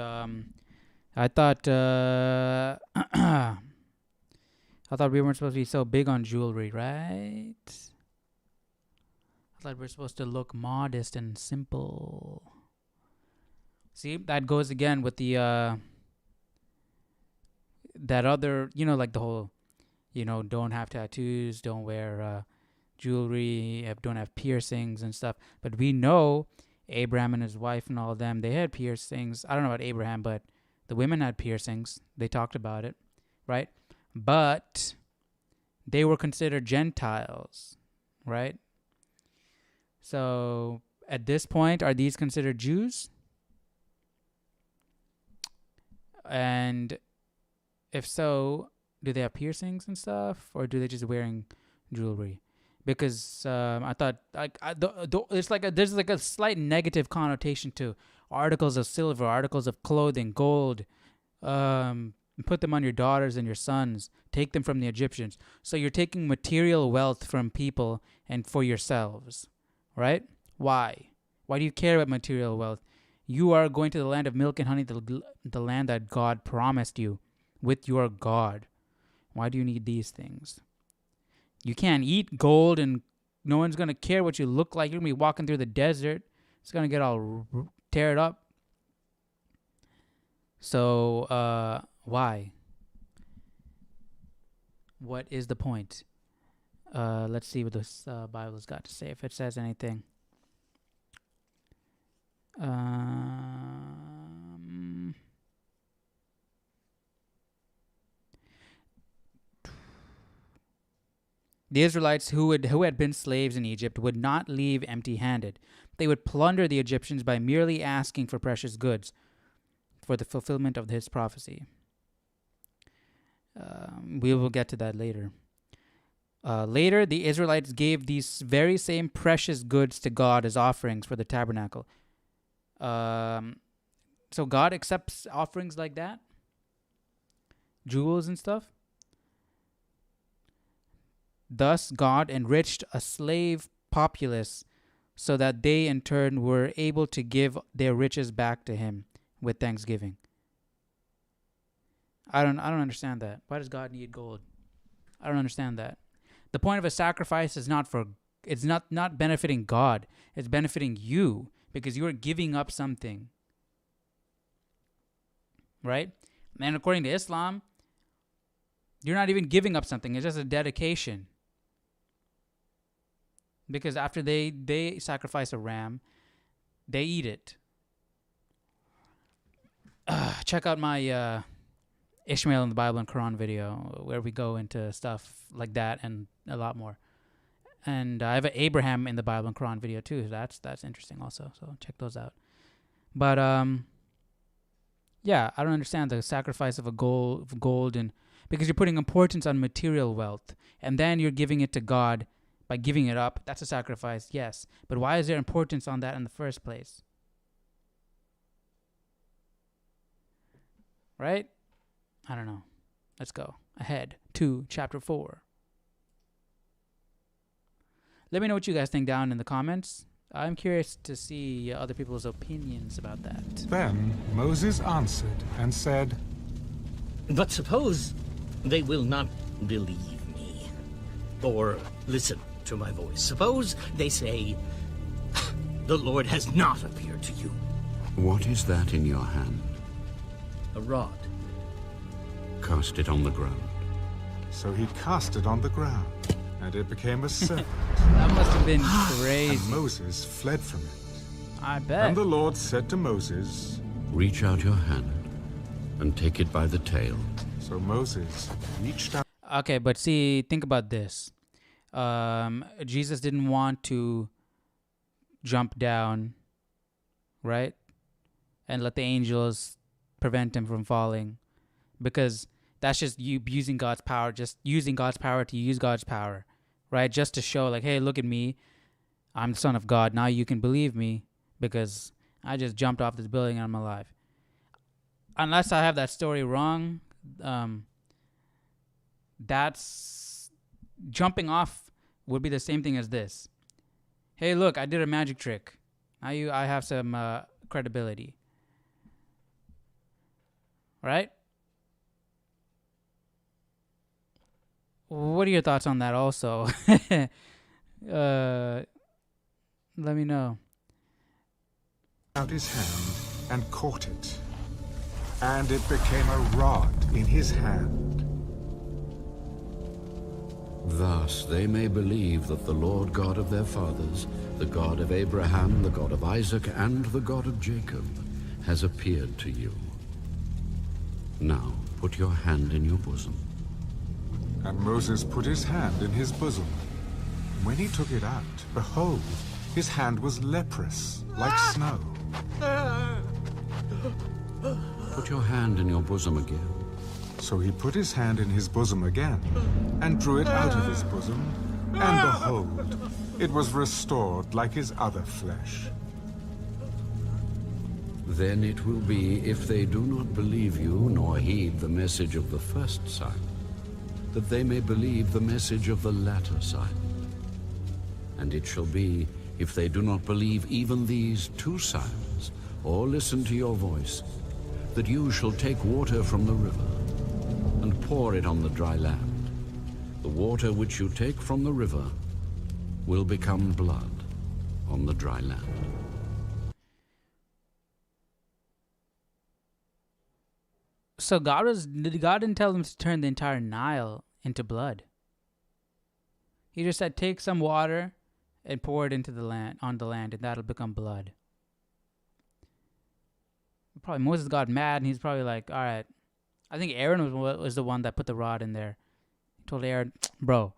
Speaker 2: we weren't supposed to be so big on jewelry, right? I thought we were supposed to look modest and simple. See, that goes again with the that other, like the whole, don't have tattoos, don't wear jewelry, don't have piercings and stuff. But we know Abraham and his wife and all of them, they had piercings. I don't know about Abraham, but the women had piercings. They talked about it, right? But they were considered Gentiles, right? So at this point, are these considered Jews? And if so, do they have piercings and stuff, or do they just wearing jewelry? Because I thought it's like there's like a slight negative connotation to articles of silver, articles of clothing, gold. Put them on your daughters and your sons. Take them from the Egyptians. So you're taking material wealth from people and for yourselves, right? Why? Why do you care about material wealth? You are going to the land of milk and honey, the land that God promised you with your God. Why do you need these things? You can't eat gold and no one's going to care what you look like. You're going to be walking through the desert. It's going to get all teared up. So, why? What is the point? Let's see what this Bible's got to say, if it says anything. The Israelites who had been slaves in Egypt would not leave empty-handed. They would plunder the Egyptians by merely asking for precious goods for the fulfillment of his prophecy. We will get to that later. Later, the Israelites gave these very same precious goods to God as offerings for the tabernacle. So God accepts offerings like that? Jewels and stuff? Thus, God enriched a slave populace so that they in turn were able to give their riches back to him with thanksgiving. I don't understand that. Why does God need gold? I don't understand that. The point of a sacrifice is it's not benefiting God. It's benefiting you because you are giving up something. Right? And according to Islam, you're not even giving up something. It's just a dedication. Because after they sacrifice a ram, they eat it. Check out my Ishmael in the Bible and Quran video where we go into stuff like that and a lot more. And I have an Abraham in the Bible and Quran video too. That's interesting also. So check those out. But yeah, I don't understand the sacrifice of gold and because you're putting importance on material wealth and then you're giving it to God by giving it up. That's a sacrifice, yes. But why is there importance on that in the first place? Right? I don't know. Let's go. ahead to chapter 4. Let me know what you guys think down in the comments. I'm curious to see other people's opinions about that.
Speaker 1: Then Moses answered and said,
Speaker 10: But suppose they will not believe me, or listen to my voice. Suppose they say, the Lord has not appeared to you.
Speaker 11: What is that in your hand?
Speaker 10: A rod.
Speaker 11: Cast it on the ground.
Speaker 1: So he cast it on the ground, and it became a serpent.
Speaker 2: That must have been crazy.
Speaker 1: And Moses fled from it.
Speaker 2: I bet.
Speaker 1: And the Lord said to Moses,
Speaker 11: Reach out your hand and take it by the tail.
Speaker 1: So Moses reached out.
Speaker 2: Okay, but see, think about this. Jesus didn't want to jump down, right? And let the angels prevent him from falling, because that's just you using God's power, just using God's power to use God's power, right? Just to show like, hey, look at me. I'm the Son of God. Now you can believe me because I just jumped off this building and I'm alive. Unless I have that story wrong, that's jumping off would be the same thing as this. Hey, look, I did a magic trick. Now I have some credibility. Right? What are your thoughts on that also? Let me know.
Speaker 1: Out his hand and caught it, and it became a rod in his hand.
Speaker 11: Thus they may believe that the Lord God of their fathers, the God of Abraham, the God of Isaac, and the God of Jacob, has appeared to you. Now put your hand in your bosom.
Speaker 1: And Moses put his hand in his bosom. When he took it out, behold, his hand was leprous, like snow.
Speaker 11: Put your hand in your bosom again.
Speaker 1: So he put his hand in his bosom again, and drew it out of his bosom, and behold, it was restored like his other flesh.
Speaker 11: Then it will be, if they do not believe you, nor heed the message of the first sign, that they may believe the message of the latter sign. And it shall be, if they do not believe even these two signs, or listen to your voice, that you shall take water from the river, and pour it on the dry land. The water which you take from the river will become blood on the dry land.
Speaker 2: So God didn't tell them to turn the entire Nile into blood. He just said, take some water and pour it into the land, on the land, and that'll become blood. Probably Moses got mad, and he's probably like, all right. I think Aaron was the one that put the rod in there. He told Aaron, bro,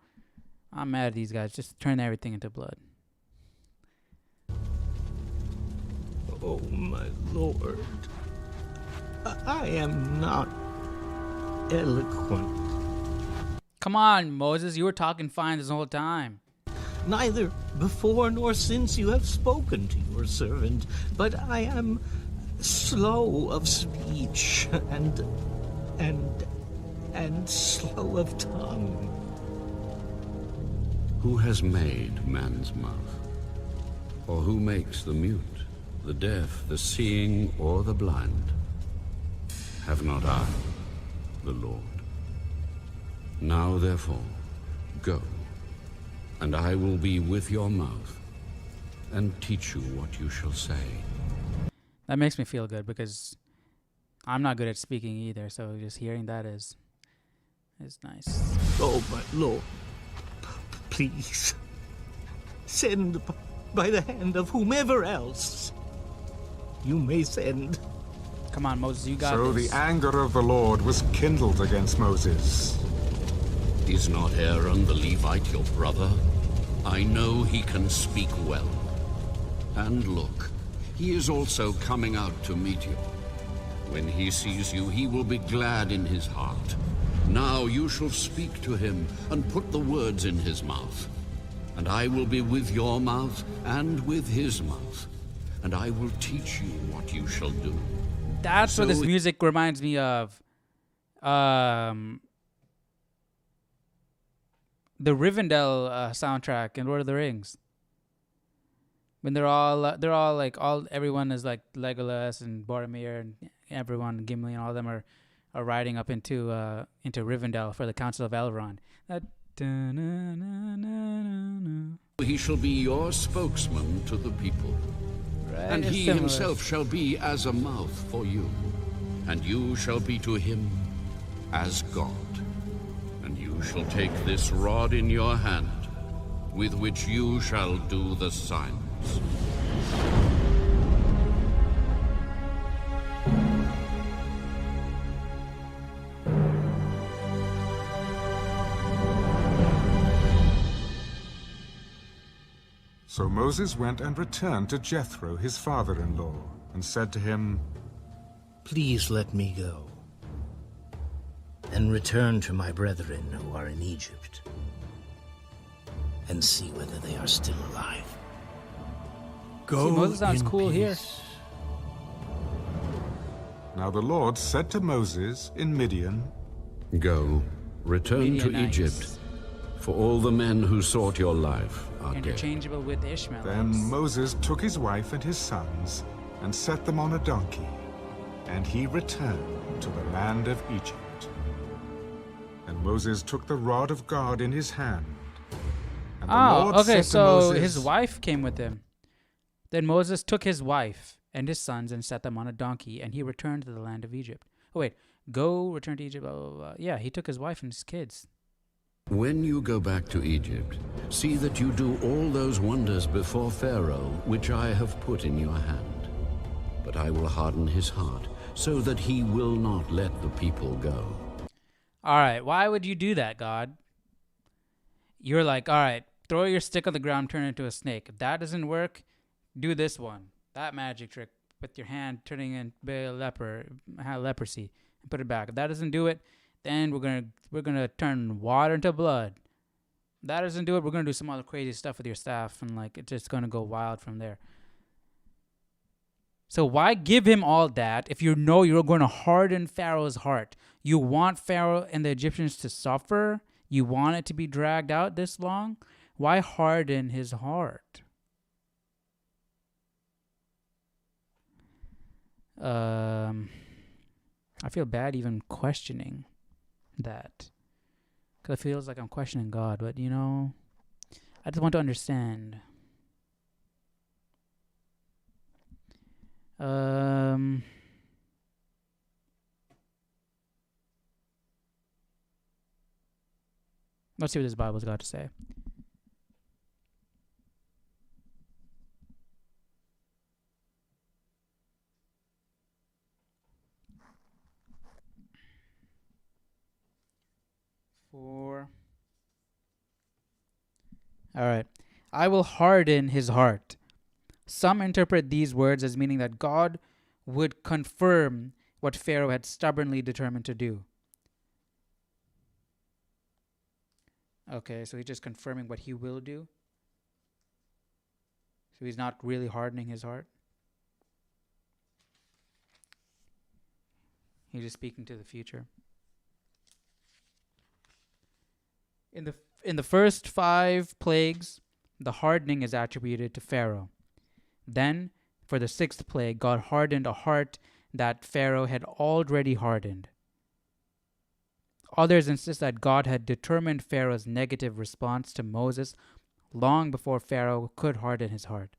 Speaker 2: I'm mad at these guys. Just turn everything into blood.
Speaker 10: Oh, my Lord. I am not eloquent.
Speaker 2: Come on, Moses. You were talking fine this whole time.
Speaker 10: Neither before nor since you have spoken to your servant, but I am slow of speech and slow of tongue.
Speaker 11: Who has made man's mouth? Or who makes the mute, the deaf, the seeing, or the blind? Have not I, the Lord? Now therefore, go, and I will be with your mouth, and teach you what you shall say.
Speaker 2: That makes me feel good, because I'm not good at speaking either, so just hearing that is nice.
Speaker 10: Oh, my Lord, please, send by the hand of whomever else you may send.
Speaker 2: Come on, Moses, you got
Speaker 1: this. So the anger of the Lord was kindled against Moses.
Speaker 11: Is not Aaron the Levite your brother? I know he can speak well. And look, he is also coming out to meet you. When he sees you, he will be glad in his heart. Now you shall speak to him and put the words in his mouth. And I will be with your mouth and with his mouth. And I will teach you what you shall do.
Speaker 2: That's what this music reminds me of. the Rivendell soundtrack in Lord of the Rings. When they're all like everyone is like Legolas and Boromir and everyone, Gimli and all of them are riding up into Rivendell for the Council of Elrond.
Speaker 11: He shall be your spokesman to the people, and he himself shall be as a mouth for you, and you shall be to him as God. And you shall take this rod in your hand, with which you shall do the signs.
Speaker 1: So Moses went and returned to Jethro, his father-in-law, and said to him,
Speaker 10: Please let me go, and return to my brethren who are in Egypt, and see whether they are still alive.
Speaker 8: Go.
Speaker 2: See, Moses sounds
Speaker 8: in
Speaker 2: cool
Speaker 8: peace.
Speaker 2: here.
Speaker 1: Now the Lord said to Moses in Midian,
Speaker 11: Go, return to
Speaker 2: Midianites.
Speaker 11: Egypt, for all the men who sought your life are dead.
Speaker 2: Interchangeable with Ishmael.
Speaker 1: Then Moses took his wife and his sons and set them on a donkey, and he returned to the land of Egypt. And Moses took the rod of God in his hand. And the Lord
Speaker 2: okay,
Speaker 1: said to
Speaker 2: so
Speaker 1: Moses,
Speaker 2: his wife came with him. Then Moses took his wife and his sons and set them on a donkey, and he returned to the land of Egypt. Oh, wait. Go, return to Egypt, blah, blah, blah. Yeah, he took his wife and his kids.
Speaker 11: When you go back to Egypt, see that you do all those wonders before Pharaoh, which I have put in your hand. But I will harden his heart, so that he will not let the people go.
Speaker 2: All right, why would you do that, God? You're like, all right, throw your stick on the ground, turn it into a snake. If that doesn't work, do this one. That magic trick with your hand turning into leprosy, and put it back. If that doesn't do it, then we're gonna turn water into blood. If that doesn't do it, we're gonna do some other crazy stuff with your staff, and like it's just gonna go wild from there. So why give him all that if you know you're going to harden Pharaoh's heart? You want Pharaoh and the Egyptians to suffer? You want it to be dragged out this long? Why harden his heart? I feel bad even questioning that, because it feels like I'm questioning God, but I just want to understand. Let's see what this Bible's got to say. All right. I will harden his heart. Some interpret these words as meaning that God would confirm what Pharaoh had stubbornly determined to do. Okay, so he's just confirming what he will do. So he's not really hardening his heart. He's just speaking to the future. In the first 5 plagues, the hardening is attributed to Pharaoh. Then, for the 6th plague, God hardened a heart that Pharaoh had already hardened. Others insist that God had determined Pharaoh's negative response to Moses long before Pharaoh could harden his heart.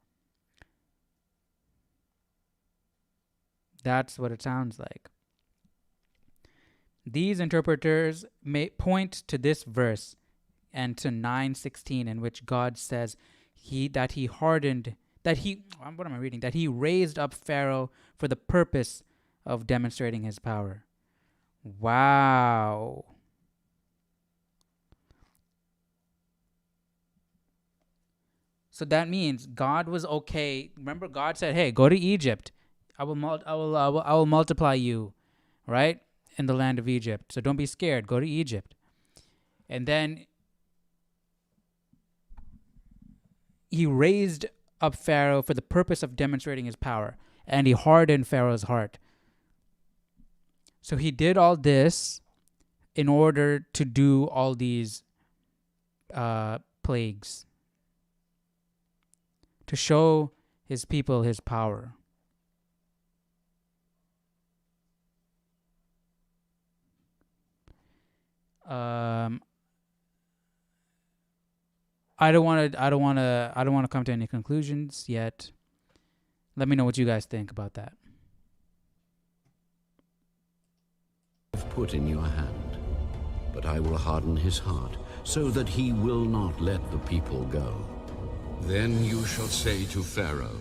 Speaker 2: That's what it sounds like. These interpreters may point to this verse and to 9:16, in which God says that he raised up Pharaoh for the purpose of demonstrating his power. Wow. So that means God was okay. Remember, God said, "Hey, go to Egypt. I will multiply you, right, in the land of Egypt. So don't be scared. Go to Egypt." And then he raised up Pharaoh for the purpose of demonstrating his power, and he hardened Pharaoh's heart. So he did all this in order to do all these plagues to show his people his power. I don't want to come to any conclusions yet. Let me know what you guys think about that.
Speaker 11: I've put in your hand, but I will harden his heart, so that he will not let the people go. Then you shall say to Pharaoh,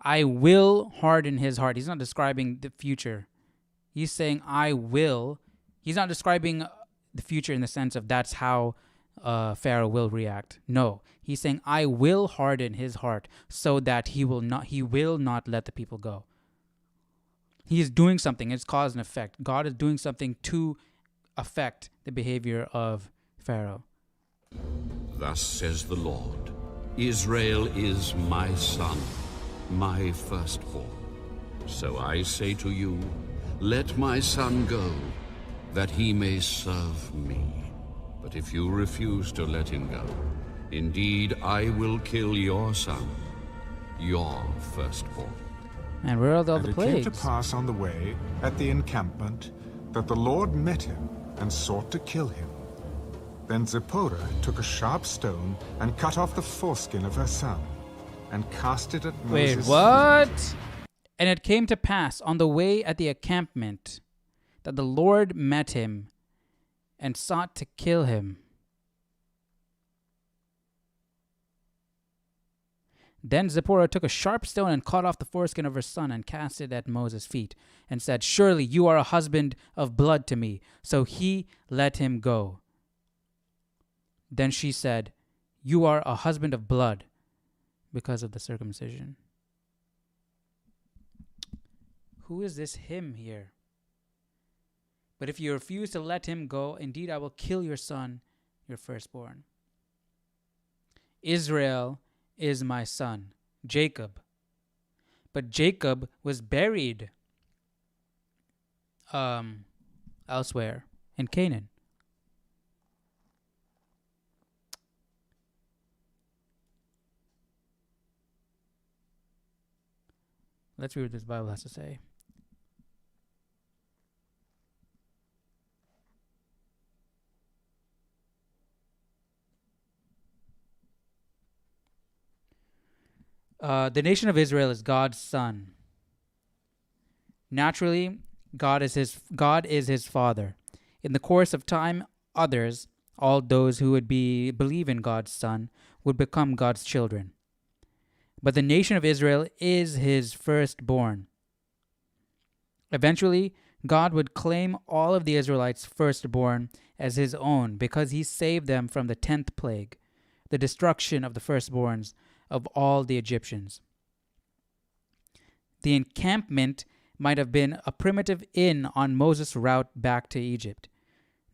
Speaker 2: I will harden his heart. He's not describing the future. He's saying, I will. He's not describing the future in the sense of that's how Pharaoh will react. No, he's saying, I will harden his heart so that he will not let the people go. He is doing something. It's cause and effect. God is doing something to affect the behavior of Pharaoh.
Speaker 11: Thus says the Lord, Israel is my son, my firstborn. So I say to you, let my son go, that he may serve me. But if you refuse to let him go, indeed I will kill your son, your firstborn.
Speaker 2: And where are all the
Speaker 1: plagues?
Speaker 2: plagues?
Speaker 1: It came to pass on the way, at the encampment, that the Lord met him and sought to kill him. Then Zipporah took a sharp stone and cut off the foreskin of her son, and cast it at Moses'
Speaker 2: Wait, what? And it came to pass on the way at the encampment that the Lord met him and sought to kill him. Then Zipporah took a sharp stone and cut off the foreskin of her son and cast it at Moses' feet and said, surely you are a husband of blood to me. So he let him go. Then she said, you are a husband of blood because of the circumcision. Who is this him here? But if you refuse to let him go, indeed I will kill your son, your firstborn. Israel is my son, Jacob. But Jacob was buried elsewhere in Canaan. Let's read what this Bible has to say. The nation of Israel is God's son. Naturally, God is his father. In the course of time, others, all those who would believe in God's son, would become God's children. But the nation of Israel is his firstborn. Eventually, God would claim all of the Israelites' firstborn as his own because he saved them from the 10th plague, the destruction of the firstborns of all the Egyptians. The encampment might have been a primitive inn on Moses' route back to Egypt.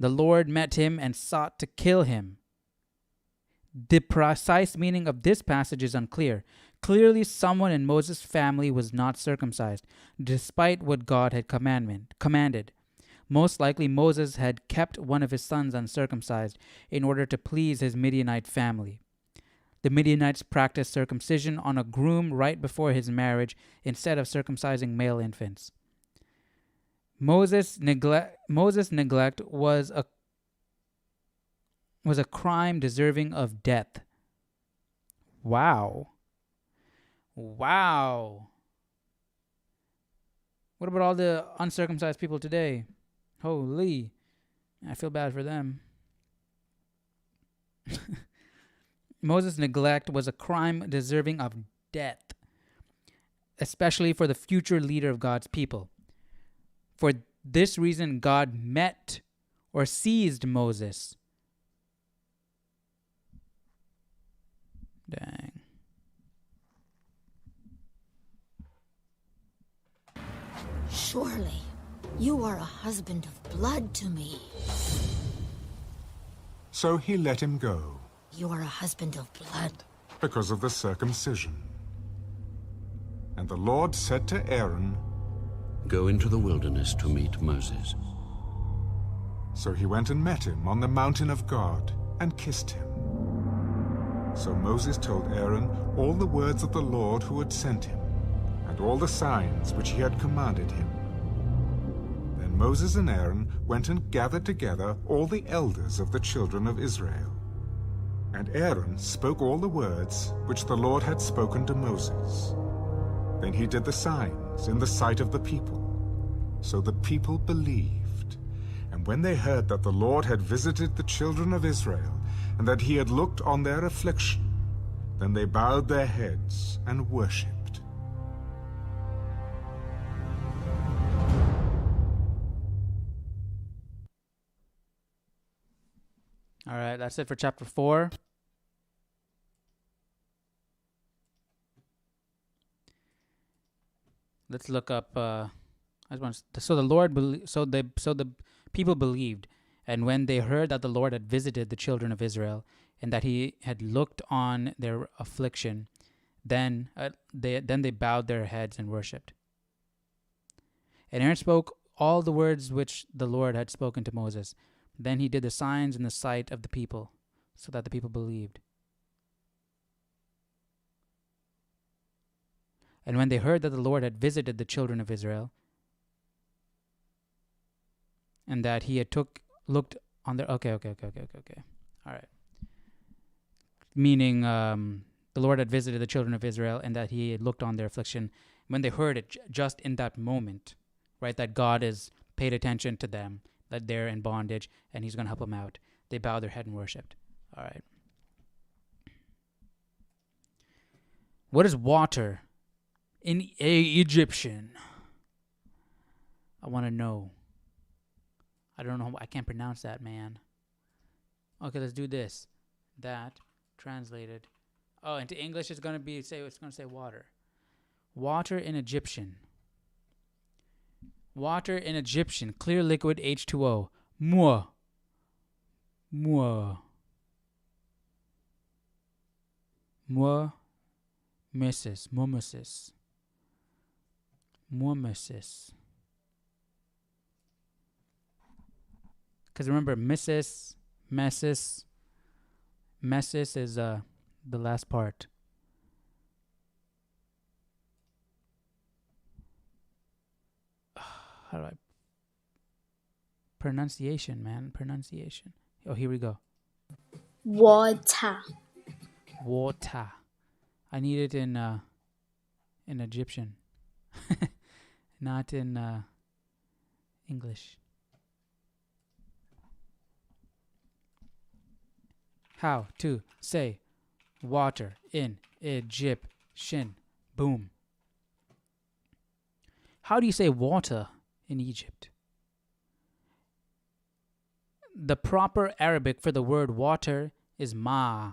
Speaker 2: The Lord met him and sought to kill him. The precise meaning of this passage is unclear. Clearly, someone in Moses' family was not circumcised, despite what God had commanded. Most likely, Moses had kept one of his sons uncircumcised in order to please his Midianite family. The Midianites practiced circumcision on a groom right before his marriage instead of circumcising male infants. Moses' neglect was a crime deserving of death. Wow. What about all the uncircumcised people today? Holy, I feel bad for them. Moses' neglect was a crime deserving of death, especially for the future leader of God's people. For this reason, God met or seized Moses. Dang.
Speaker 9: Surely, you are a husband of blood to me.
Speaker 1: So he let him go.
Speaker 9: You are a husband of blood.
Speaker 1: Because of the circumcision. And the Lord said to Aaron,
Speaker 11: go into the wilderness to meet Moses.
Speaker 1: So he went and met him on the mountain of God and kissed him. So Moses told Aaron all the words of the Lord who had sent him, and all the signs which he had commanded him. Then Moses and Aaron went and gathered together all the elders of the children of Israel. And Aaron spoke all the words which the Lord had spoken to Moses. Then he did the signs in the sight of the people. So the people believed. And when they heard that the Lord had visited the children of Israel, and that he had looked on their affliction, then they bowed their heads and worshipped.
Speaker 2: All right, that's it for chapter 4. Let's look up. So the people believed, and when they heard that the Lord had visited the children of Israel, and that he had looked on their affliction, then they bowed their heads and worshipped. And Aaron spoke all the words which the Lord had spoken to Moses. Then he did the signs in the sight of the people, so that the people believed. And when they heard that the Lord had visited the children of Israel, and that he had looked on their... Okay. All right. Meaning, the Lord had visited the children of Israel, and that he had looked on their affliction. When they heard it, just in that moment, right, that God has paid attention to them, that they're in bondage, and he's going to help them out, they bowed their head and worshipped. All right. What is water in Egyptian? I want to know. I don't know. I can't pronounce that, man. Okay, let's do this. That translated. Oh, into English it's going to say water. Water in Egyptian. Water in Egyptian. Clear liquid H2O. Mua. Mua. Mua. Mrs. Mumesis. Mumesis. Because remember, Mrs. Messis. Messis is the last part. How do I... Pronunciation, man. Pronunciation. Oh, here we go.
Speaker 9: Water.
Speaker 2: Water. I need it in Egyptian. Not in English. How to say water in Egyptian. Boom. How do you say water in Egypt? The proper Arabic for the word water is ma.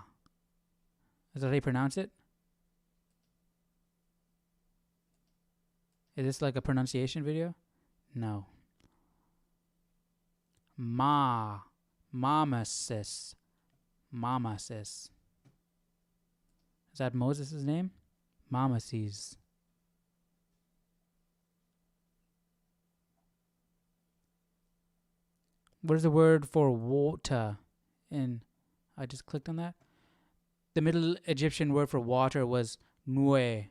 Speaker 2: Is that how you pronounce it? Is this like a pronunciation video? No. Ma. Mama sis. Mama sis. Is that Moses' name? Mama sees. What is the word for water in... I just clicked on that. The Middle Egyptian word for water was nue.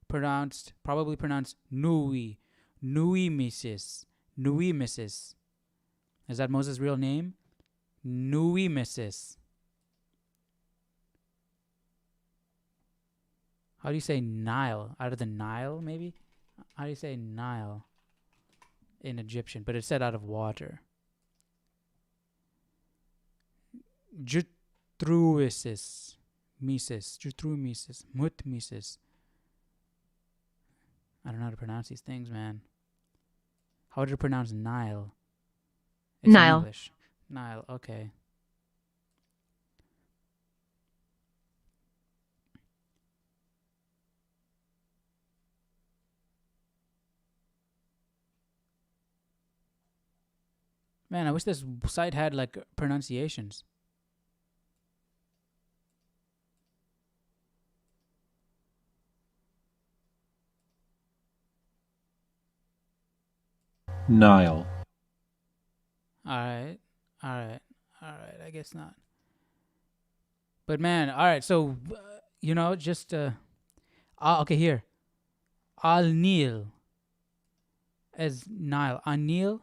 Speaker 2: Probably pronounced nui. Nui Mrs. Nui Mrs. Is that Moses' real name? Nui Mrs. How do you say Nile? Out of the Nile, maybe? How do you say Nile in Egyptian? But it's said out of water. Jutruisis. Mises. Jutrumisis. Mutmisis. I don't know how to pronounce these things, man. How would you pronounce Nile? It's
Speaker 12: Nile.
Speaker 2: English. Nile, okay. Man, I wish this site had like pronunciations.
Speaker 12: Nile.
Speaker 2: Alright. I guess not. But man, all right. So, just okay, here. Al Nil as Nile. Al Nil.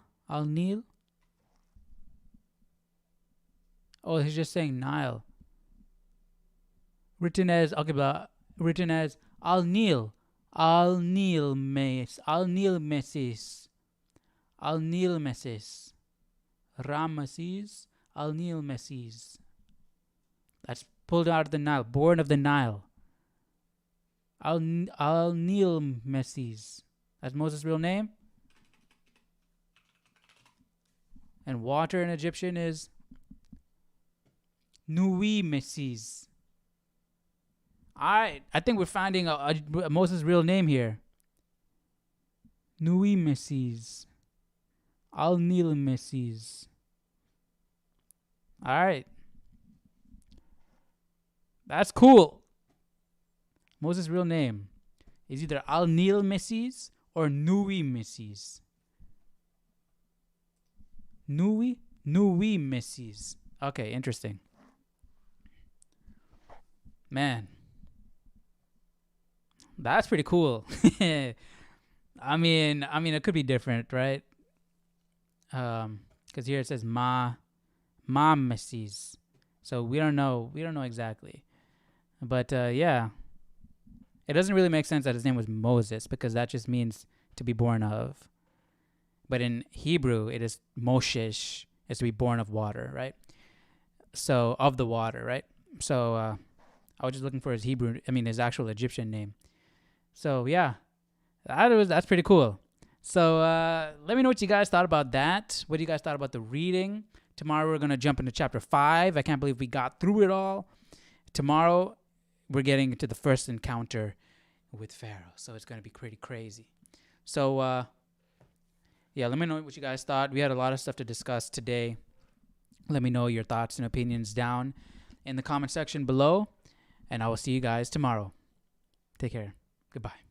Speaker 2: Oh, he's just saying Nile. Written as Al Nil. Al Nil Mesis. Ramesses. Al Nil Messes. That's pulled out of the Nile. Born of the Nile. Al Nil Messes. That's Moses' real name. And water in Egyptian is Nui Messes. Alright, I think we're finding a Moses' real name here. Nui Messes. Al Nil Messes. Alright. That's cool. Moses' real name is either Al Nil Messes or Nui Messes. Nui Messes. Okay, interesting. Man. That's pretty cool. I mean, it could be different, right? Because here it says Ma Messes. So we don't know exactly. But yeah. It doesn't really make sense that his name was Moses, because that just means to be born of. But in Hebrew, it is Moshesh, is to be born of water, right? So, of the water, right? So, I was just looking for his his actual Egyptian name. So, yeah, that's pretty cool. So, let me know what you guys thought about that. What do you guys thought about the reading? Tomorrow, we're going to jump into chapter 5. I can't believe we got through it all. Tomorrow, we're getting to the first encounter with Pharaoh. So, it's going to be pretty crazy. So, yeah, let me know what you guys thought. We had a lot of stuff to discuss today. Let me know your thoughts and opinions down in the comment section below. And I will see you guys tomorrow. Take care. Goodbye.